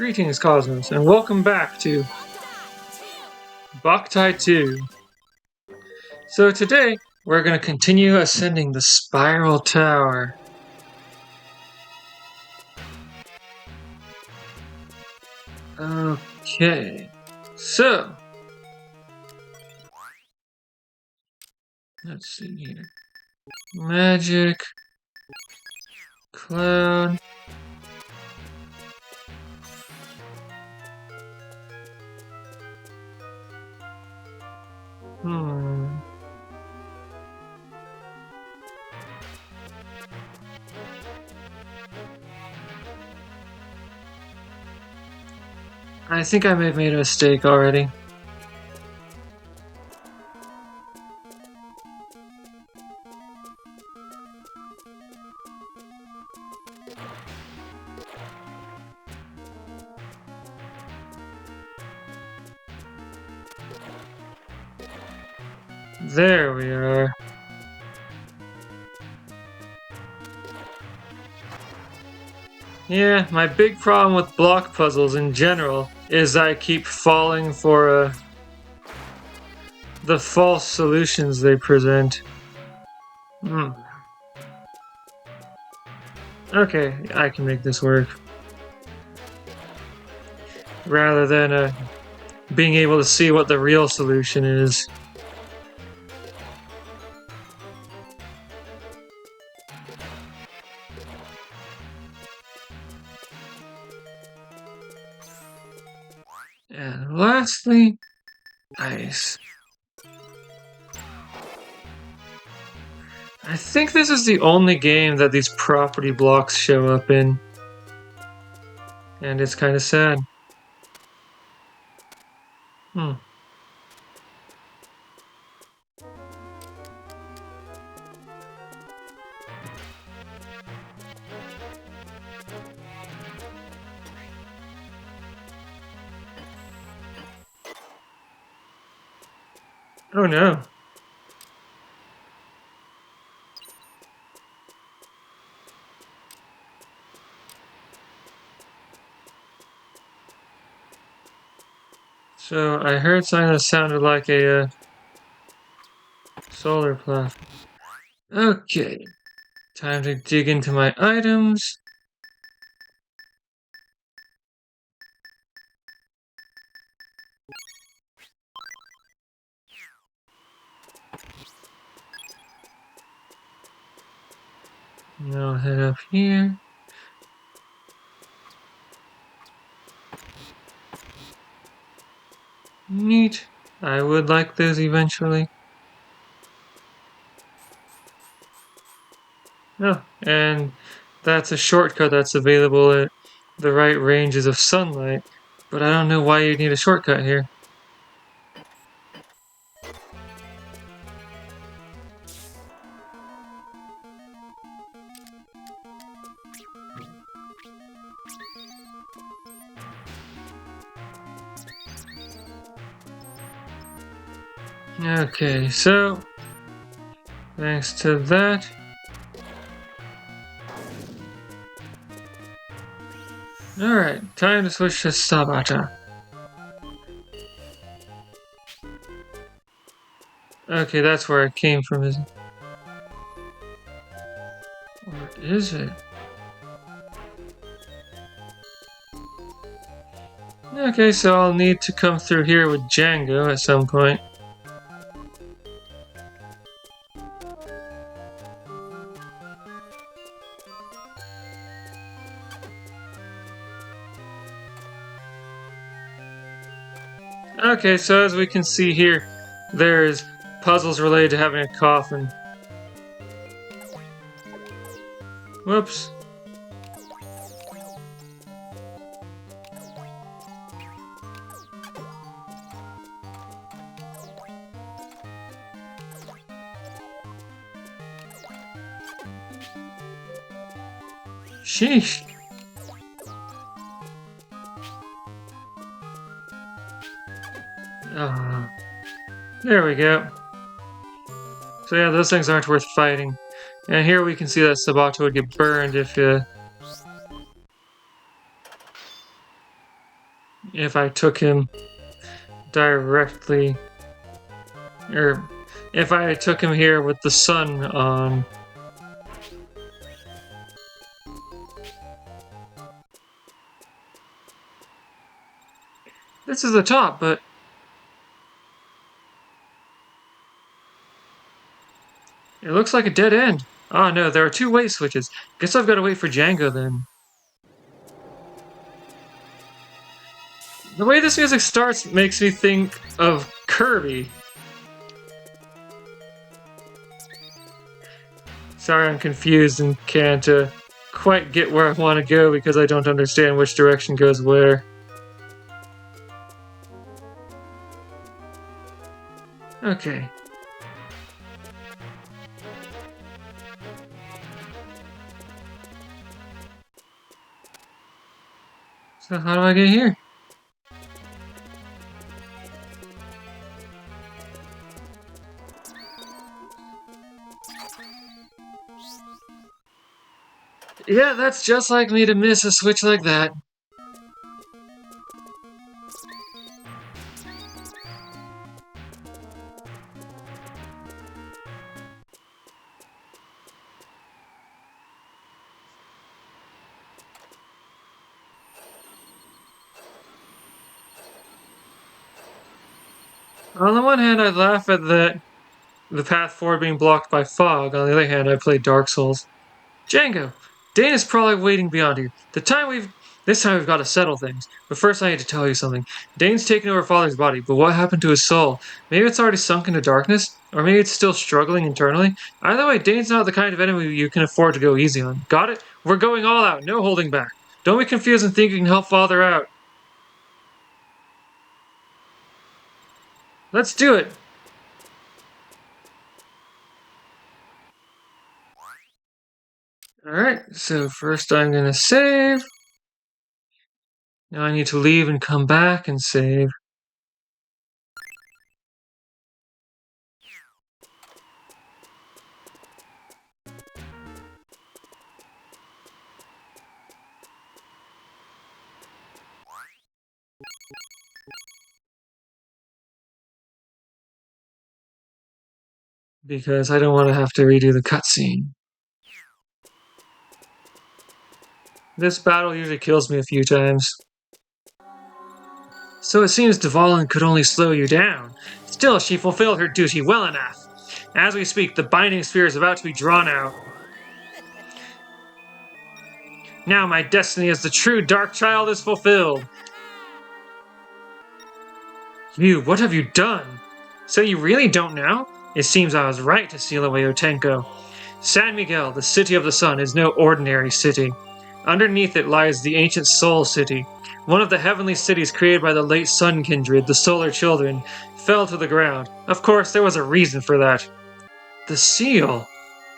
Greetings, Cosmos, and welcome back to Boktai 2. So today, we're going to continue ascending the Spiral Tower. Okay, so let's see here. Magic, Cloud. I think I may have made a mistake already. There we are. Yeah, my big problem with block puzzles in general is I keep falling for the false solutions they present. Okay, I can make this work. Rather than being able to see what the real solution is. And lastly, ice. I think this is the only game that these property blocks show up in. And it's kind of sad. Oh no. So I heard something that sounded like a solar platform. Okay, time to dig into my items. Now head up here. Neat. I would like this eventually. Oh, and that's a shortcut that's available at the right ranges of sunlight. But I don't know why you need a shortcut here. Okay, so thanks to that. Alright, time to switch to Sabata. Okay, that's where it came from, isn't it? Or is it? Okay, so I'll need to come through here with Django at some point. Okay, so as we can see here, there's puzzles related to having a coffin. Whoops. Sheesh. There we go. So yeah, those things aren't worth fighting. And here we can see that Sabato would get burned if if I took him directly, or if I took him here with the sun on. This is the top, but it looks like a dead end. Oh no, there are two wait switches. Guess I've got to wait for Django then. The way this music starts makes me think of Kirby. Sorry, I'm confused and can't quite get where I want to go because I don't understand which direction goes where. Okay. So how do I get here? Yeah, that's just like me to miss a switch like that. On the one hand, I laugh at the path forward being blocked by fog. On the other hand, I play Dark Souls. Django, Dainn is probably waiting beyond here. This time we've got to settle things. But first I need to tell you something. Daine's taken over Father's body, but what happened to his soul? Maybe it's already sunk into darkness? Or maybe it's still struggling internally? Either way, Dane's not the kind of enemy you can afford to go easy on. Got it? We're going all out, no holding back. Don't be confused and think you can help Father out. Let's do it! Alright, so first I'm gonna save. Now I need to leave and come back and save. Because I don't want to have to redo the cutscene. This battle usually kills me a few times. So it seems Dvalin could only slow you down. Still, she fulfilled her duty well enough. As we speak, the binding sphere is about to be drawn out. Now my destiny as the true Dark Child is fulfilled. You, what have you done? So you really don't know? It seems I was right to seal away Otenko. San Miguel, the City of the Sun, is no ordinary city. Underneath it lies the ancient Soul City. One of the heavenly cities created by the late Sun Kindred, the Solar Children, fell to the ground. Of course, there was a reason for that. The seal.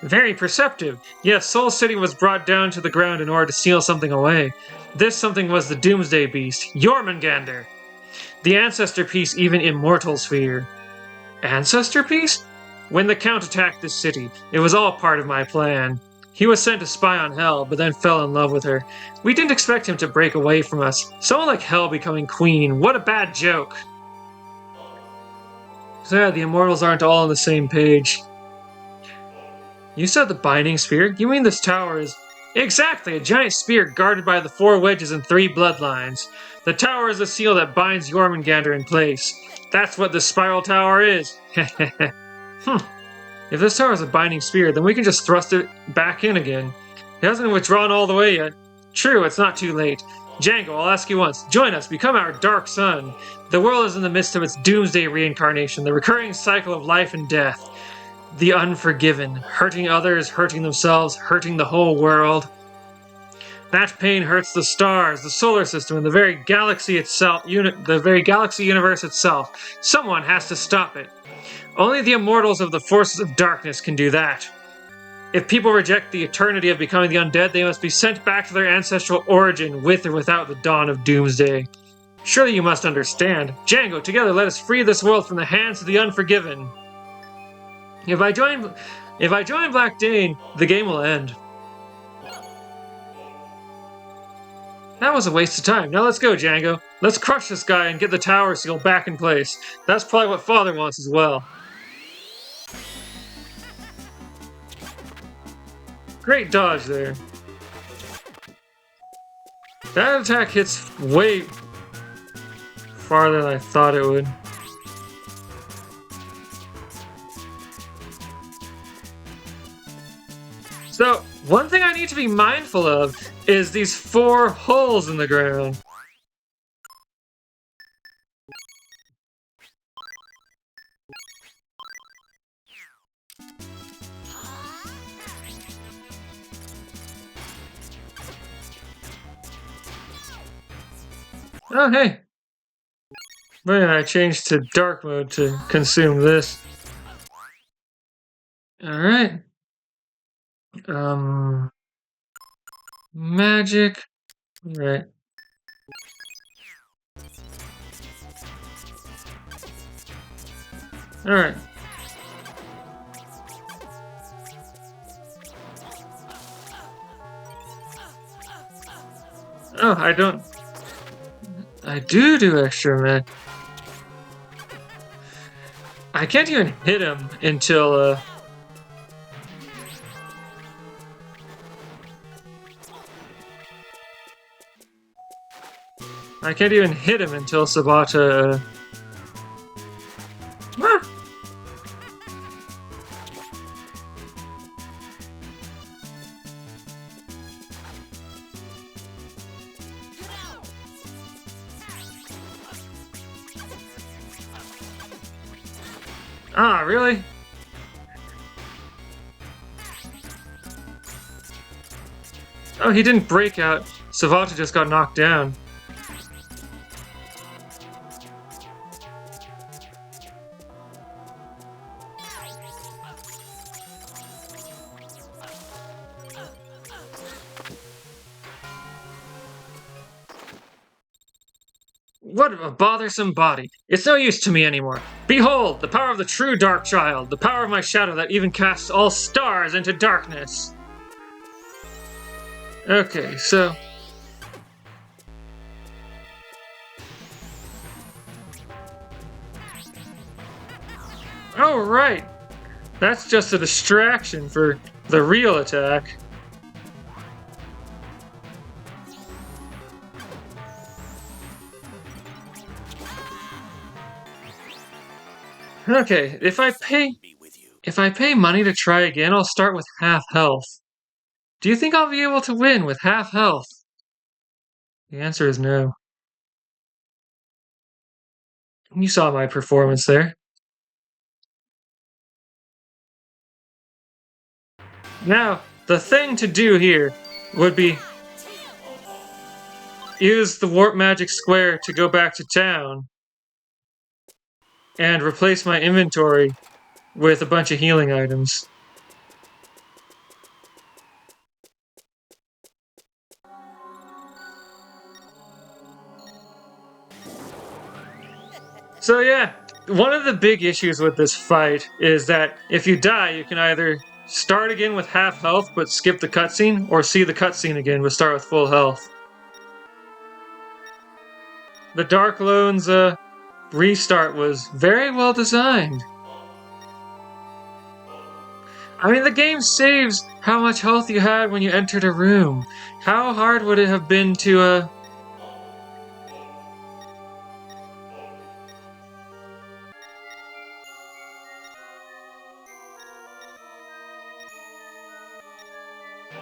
Very perceptive. Yes, Soul City was brought down to the ground in order to seal something away. This something was the Doomsday Beast, Jormungandr. The Ancestor Piece, even Immortal Sphere. Ancestor Piece? When the Count attacked this city, it was all part of my plan. He was sent to spy on Hel, but then fell in love with her. We didn't expect him to break away from us. Someone like Hel becoming queen, what a bad joke. So yeah, the Immortals aren't all on the same page. You said the Binding Sphere? You mean this tower is... Exactly, a giant spear guarded by the 4 wedges and 3 bloodlines. The tower is the seal that binds Jormungandr in place. That's what the Spiral Tower is. If this tower is a binding spear, then we can just thrust it back in again. It hasn't withdrawn all the way yet. True, it's not too late. Django, I'll ask you once. Join us, become our Dark Sun. The world is in the midst of its doomsday reincarnation, the recurring cycle of life and death. The unforgiven, hurting others, hurting themselves, hurting the whole world. That pain hurts the stars, the solar system, and the very galaxy itself, the very galaxy universe itself. Someone has to stop it. Only the immortals of the forces of darkness can do that. If people reject the eternity of becoming the undead, they must be sent back to their ancestral origin, with or without the dawn of doomsday. Surely you must understand. Django, together let us free this world from the hands of the unforgiven. If I join Black Dainn, the game will end. That was a waste of time. Now let's go, Django. Let's crush this guy and get the tower seal back in place. That's probably what Father wants as well. Great dodge there. That attack hits way farther than I thought it would. So, one thing I need to be mindful of is these 4 holes in the ground. Oh, hey. But I changed to dark mode to consume this. Alright. Magic. Right. Alright. Oh, I don't... I do extra mag. I can't even hit him until, I can't even hit him until Sabata, Ah! Ah, really? Oh, he didn't break out. Savata just got knocked down. What a bothersome body. It's no use to me anymore. Behold, the power of the true Dark Child, the power of my shadow that even casts all stars into darkness. Okay, so... Oh, right. That's just a distraction for the real attack. Okay, if I pay money to try again, I'll start with half health. Do you think I'll be able to win with half health? The answer is no. You saw my performance there. Now, the thing to do here would be use the Warp Magic Square to go back to town and replace my inventory with a bunch of healing items. So yeah, one of the big issues with this fight is that if you die, you can either start again with half health but skip the cutscene, or see the cutscene again but start with full health. The Dark Lone's restart was very well designed. I mean, the game saves how much health you had when you entered a room. How hard would it have been to,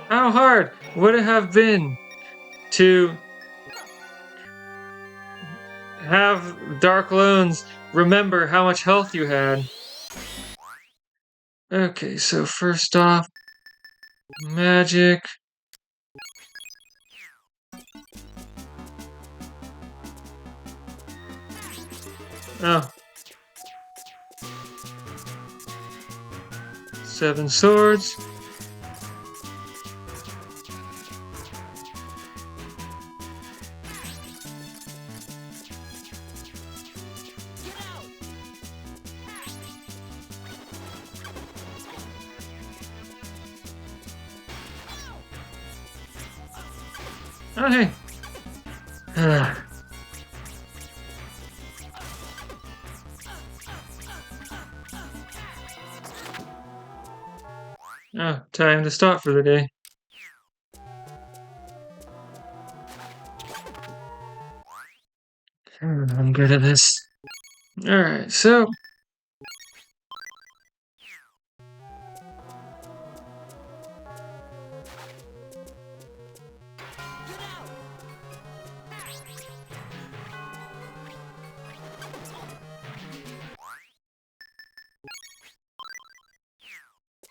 How hard would it have been to have Dark Loans remember how much health you had? Okay, so first off, magic. Oh. 7 swords. Oh, hey. Oh, time to stop for the day. I'm good at this. Alright, so...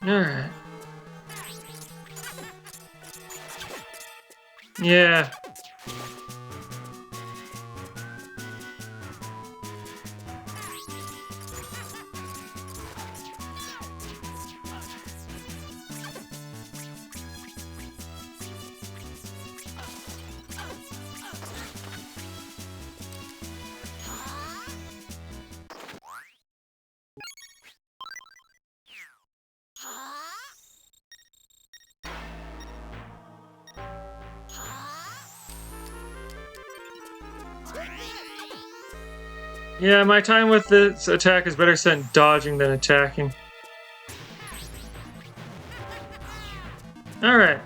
Alright. Yeah. Yeah, my time with this attack is better spent dodging than attacking. Alright.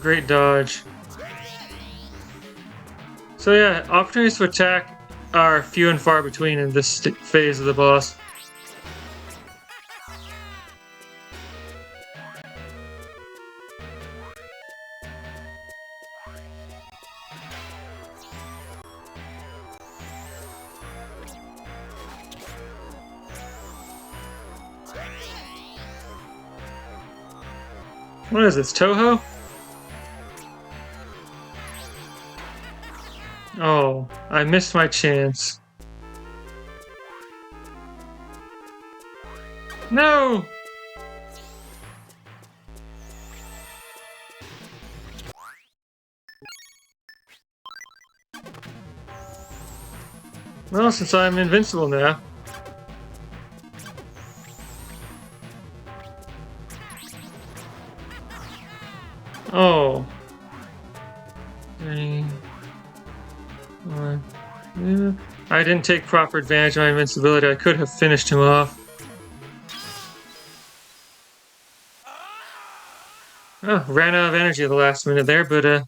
Great dodge. So yeah, opportunities to attack are few and far between in this phase of the boss. What is this, Toho? Oh, I missed my chance. No! Well, since I'm invincible now. Oh. 3, 1, 2. I didn't take proper advantage of my invincibility. I could have finished him off. Oh, ran out of energy at the last minute there, but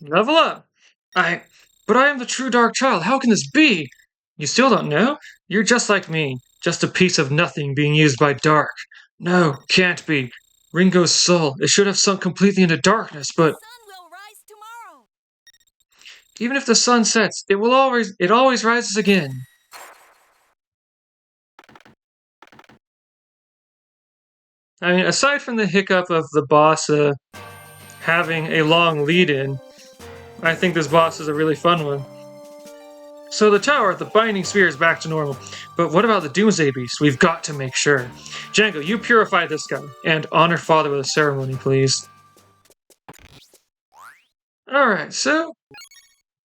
level up! But I am the true Dark Child. How can this be? You still don't know? You're just like me. Just a piece of nothing being used by Dark. No, can't be. Ringo's soul. It should have sunk completely into darkness, but... The sun will rise tomorrow. Even if the sun sets, it always rises again. I mean, aside from the hiccup of the boss having a long lead-in, I think this boss is a really fun one. So the tower, the binding sphere is back to normal. But what about the Doomsday Beast? We've got to make sure. Django, you purify this guy, and honor Father with a ceremony, please. Alright, so...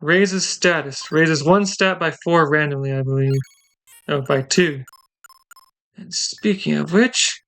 Raises status. Raises 1 stat by 4 randomly, I believe. Oh, by 2. And speaking of which...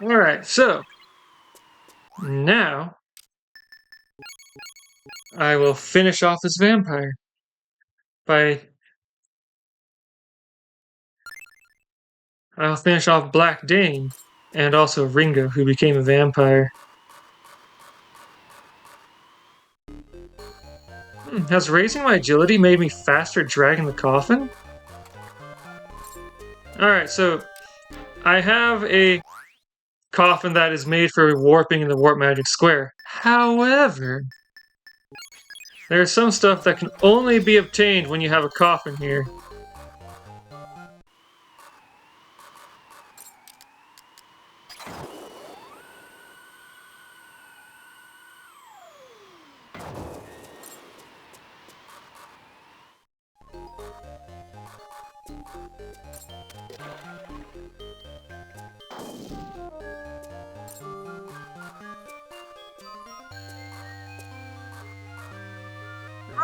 Alright, so... Now... I will finish off this vampire. I'll finish off Black Dainn. And also Ringo, who became a vampire. Has raising my agility made me faster dragging the coffin? Alright, so... I have a coffin that is made for warping in the Warp Magic Square. However... There's some stuff that can only be obtained when you have a coffin here.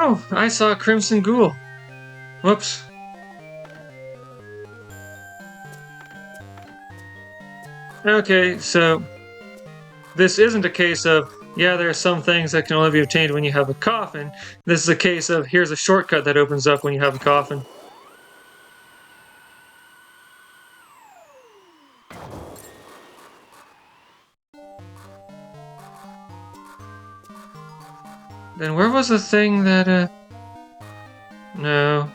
Oh, I saw a crimson ghoul. Whoops. Okay, so this isn't a case of, yeah, there are some things that can only be obtained when you have a coffin. This is a case of, here's a shortcut that opens up when you have a coffin. Then where was the thing that, no.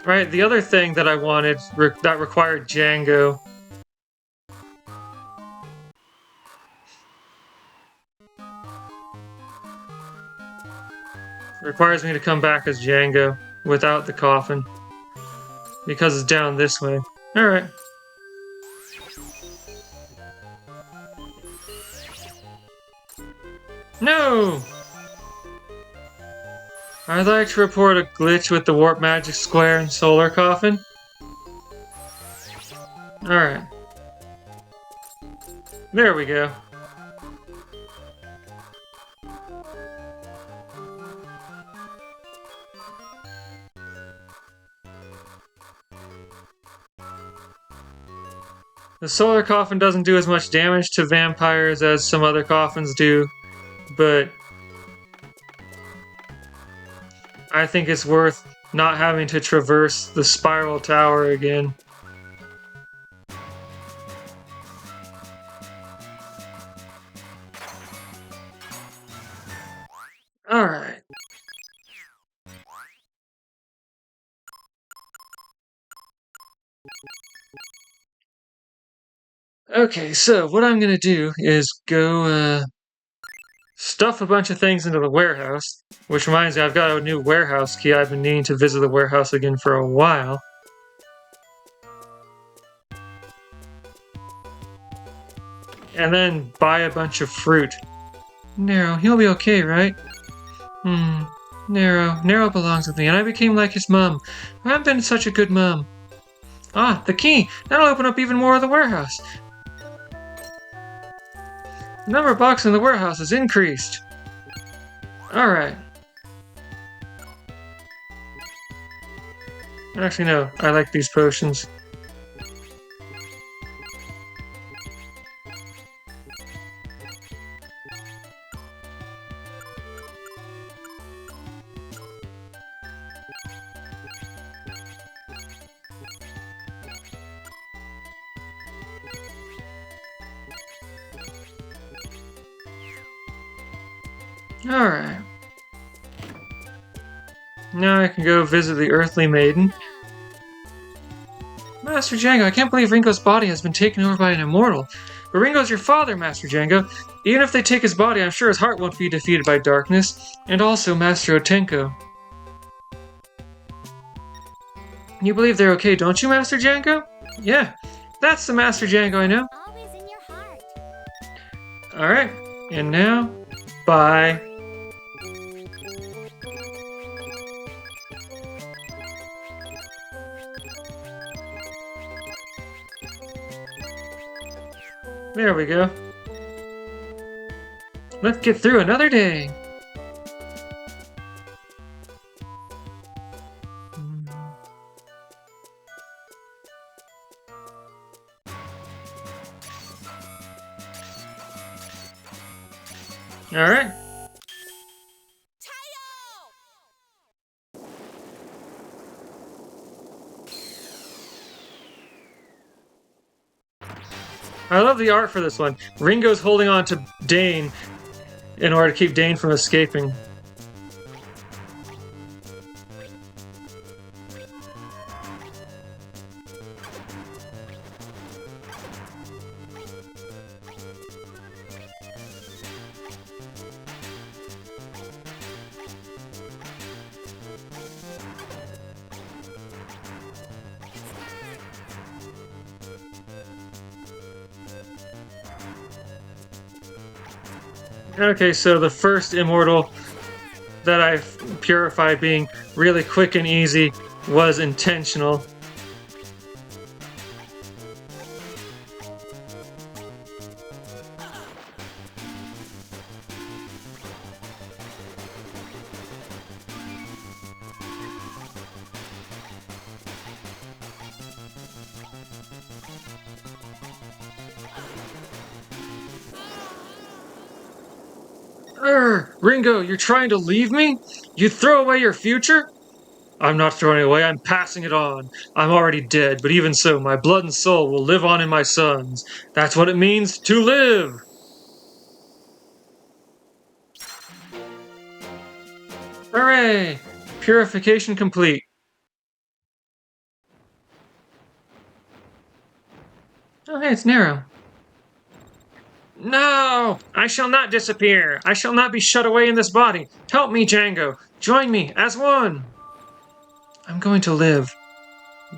Right, the other thing that I wanted that required Django. Requires me to come back as Django without the coffin. Because it's down this way. Alright. No! I'd like to report a glitch with the Warp Magic Square and Solar Coffin. Alright. There we go. The Solar Coffin doesn't do as much damage to vampires as some other coffins do, but I think it's worth not having to traverse the spiral tower again. Alright. Okay, so what I'm gonna do is go, stuff a bunch of things into the warehouse, which reminds me I've got a new warehouse key. I've been needing to visit the warehouse again for a while. And then buy a bunch of fruit. Nero, he'll be okay, right? Nero belongs with me, and I became like his mom. I haven't been such a good mom. Ah, the key! That'll open up even more of the warehouse. The number of boxes in the warehouse has increased. Alright. Actually, no. I like these potions. Alright. Now I can go visit the Earthly Maiden. Master Django, I can't believe Ringo's body has been taken over by an immortal. But Ringo's your father, Master Django. Even if they take his body, I'm sure his heart won't be defeated by darkness. And also Master Otenko. You believe they're okay, don't you, Master Django? Yeah, that's the Master Django I know. Always in your heart. Alright, and now, bye. There we go. Let's get through another day. Alright. I love the art for this one. Ringo's holding on to Dainn in order to keep Dainn from escaping. Okay, so the first Immortal that I purified being really quick and easy was intentional. Ringo, you're trying to leave me? You'd throw away your future? I'm not throwing it away, I'm passing it on. I'm already dead, but even so, my blood and soul will live on in my sons. That's what it means to live! Hooray! Purification complete. Oh, hey, it's Nero. No! I shall not disappear! I shall not be shut away in this body! Help me, Django! Join me, as one! I'm going to live.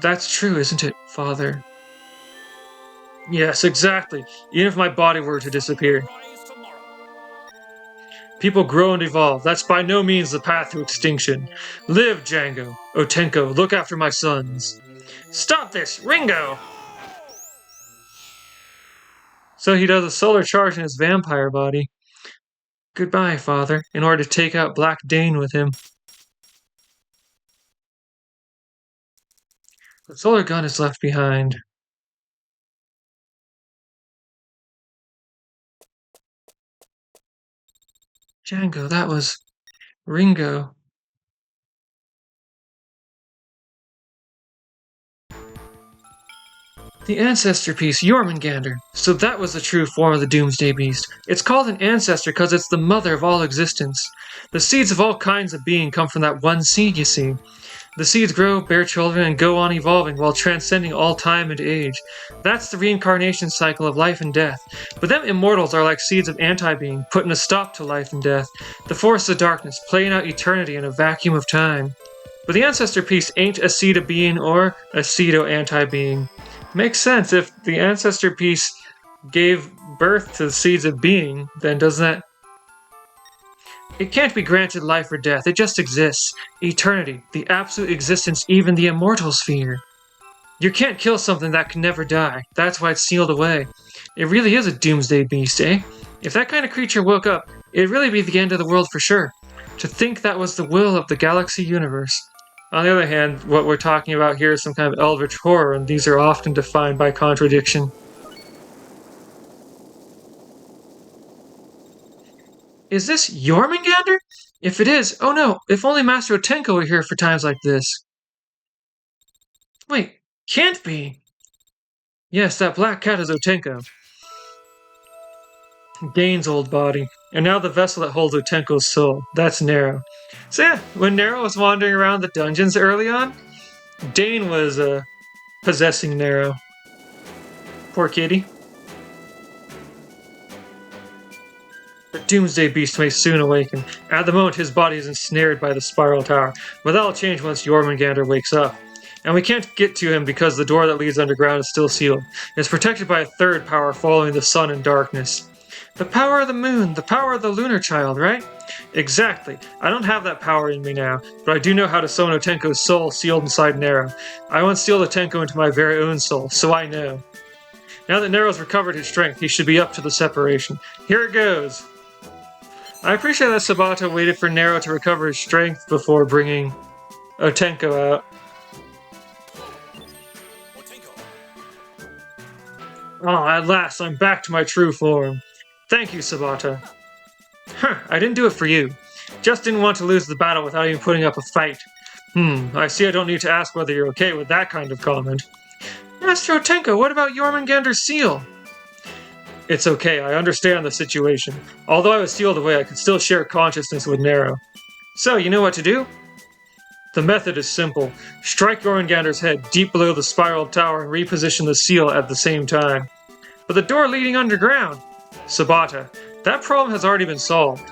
That's true, isn't it, Father? Yes, exactly. Even if my body were to disappear. People grow and evolve. That's by no means the path to extinction. Live, Django. Otenko, look after my sons. Stop this, Ringo! So he does a solar charge in his vampire body. Goodbye, Father, in order to take out Black Dainn with him. The solar gun is left behind. Django, that was Ringo. The ancestor piece, Jormungandr. So that was the true form of the Doomsday Beast. It's called an ancestor because it's the mother of all existence. The seeds of all kinds of being come from that one seed, you see. The seeds grow, bear children, and go on evolving while transcending all time and age. That's the reincarnation cycle of life and death. But them immortals are like seeds of anti-being, putting a stop to life and death. The force of darkness, playing out eternity in a vacuum of time. But the ancestor piece ain't a seed of being or a seed of anti-being. Makes sense. If the ancestor piece gave birth to the seeds of being, then doesn't that... It can't be granted life or death, it just exists. Eternity, the absolute existence even the immortals fear. You can't kill something that can never die, that's why it's sealed away. It really is a doomsday beast, eh? If that kind of creature woke up, it'd really be the end of the world for sure. To think that was the will of the galaxy universe. On the other hand, what we're talking about here is some kind of eldritch horror, and these are often defined by contradiction. Is this Jormungandr? If it is, oh no, if only Master Otenko were here for times like this. Wait, can't be. Yes, that black cat is Otenko. Dainn's old body, and now the vessel that holds Otenko's soul. That's Nero. So yeah, when Nero was wandering around the dungeons early on, Dainn was possessing Nero. Poor kitty. The Doomsday Beast may soon awaken. At the moment, his body is ensnared by the Spiral Tower, but that'll change once Jormungandr wakes up. And we can't get to him because the door that leads underground is still sealed. It's protected by a third power following the sun and darkness. The power of the moon, the power of the lunar child, right? Exactly. I don't have that power in me now, but I do know how to summon Otenko's soul sealed inside Nero. I once sealed Otenko into my very own soul, so I know. Now that Nero's recovered his strength, he should be up to the separation. Here it goes! I appreciate that Sabata waited for Nero to recover his strength before bringing Otenko out. Oh, at last, I'm back to my true form. Thank you, Sabata. I didn't do it for you. Just didn't want to lose the battle without even putting up a fight. I see I don't need to ask whether you're okay with that kind of comment. Master Otenko, what about Jormungandr's seal? It's okay, I understand the situation. Although I was sealed away, I could still share consciousness with Nero. So, you know what to do? The method is simple. Strike Jormungandr's head deep below the spiral tower and reposition the seal at the same time. But the door leading underground! Sabata, that problem has already been solved.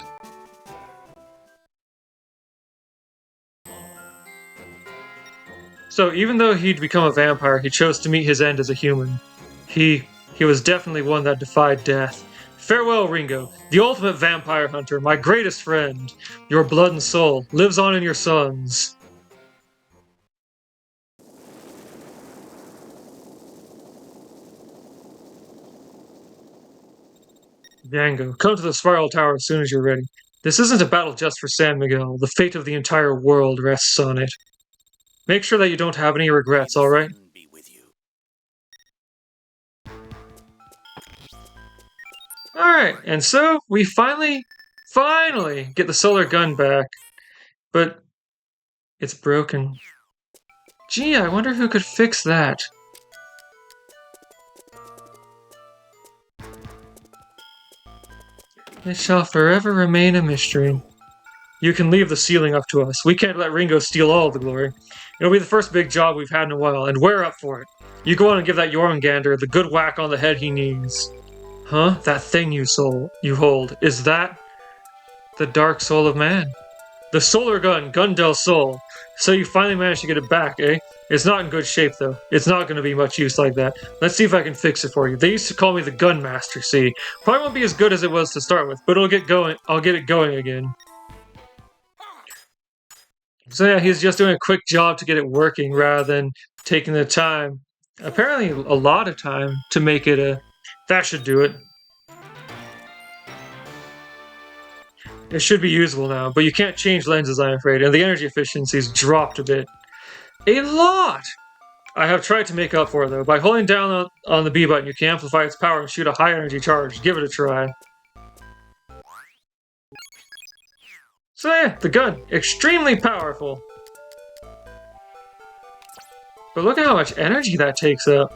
So even though he'd become a vampire, he chose to meet his end as a human. He was definitely one that defied death. Farewell, Ringo, the ultimate vampire hunter, my greatest friend. Your blood and soul lives on in your sons. Django, come to the Spiral Tower as soon as you're ready. This isn't a battle just for San Miguel. The fate of the entire world rests on it. Make sure that you don't have any regrets, alright? Alright, and so we finally finally get the solar gun back. But it's broken. Gee, I wonder who could fix that. It shall forever remain a mystery. You can leave the ceiling up to us. We can't let Ringo steal all the glory. It'll be the first big job we've had in a while, and we're up for it. You go on and give that Jormungandr the good whack on the head he needs. Huh? That thing you hold. Is that the dark soul of man? The solar gun, Gun del Sol. So you finally managed to get it back, eh? It's not in good shape, though. It's not going to be much use like that. Let's see if I can fix it for you. They used to call me the Gun Master, see? Probably won't be as good as it was to start with, but it'll get going. I'll get it going again. So yeah, he's just doing a quick job to get it working rather than taking the time, apparently a lot of time, to make it a... That should do it. It should be usable now, but you can't change lenses, I'm afraid, and the energy efficiency's dropped a bit. A lot! I have tried to make up for it, though. By holding down on the B button, you can amplify its power and shoot a high energy charge. Give it a try. So yeah, the gun. Extremely powerful. But look at how much energy that takes up.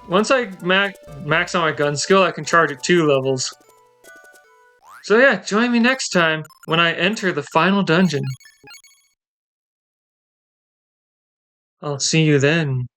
Once I max on my gun skill, I can charge at 2 levels. So yeah, join me next time when I enter the final dungeon. I'll see you then.